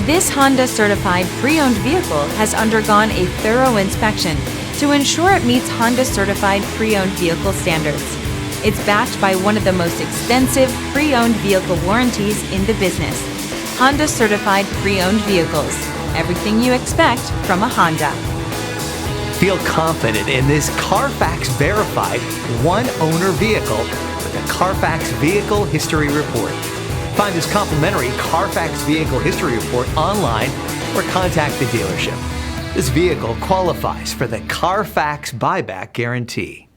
This Honda certified pre-owned vehicle has undergone a thorough inspection to ensure it meets Honda certified pre-owned vehicle standards. It's backed by one of the most extensive pre-owned vehicle warranties in the business. Honda certified pre-owned vehicles. Everything you expect from a Honda. Feel confident in this CARFAX verified one-owner vehicle with a CARFAX Vehicle History Report. Find this complimentary CARFAX Vehicle History Report online or contact the dealership. This vehicle qualifies for the CARFAX buyback guarantee.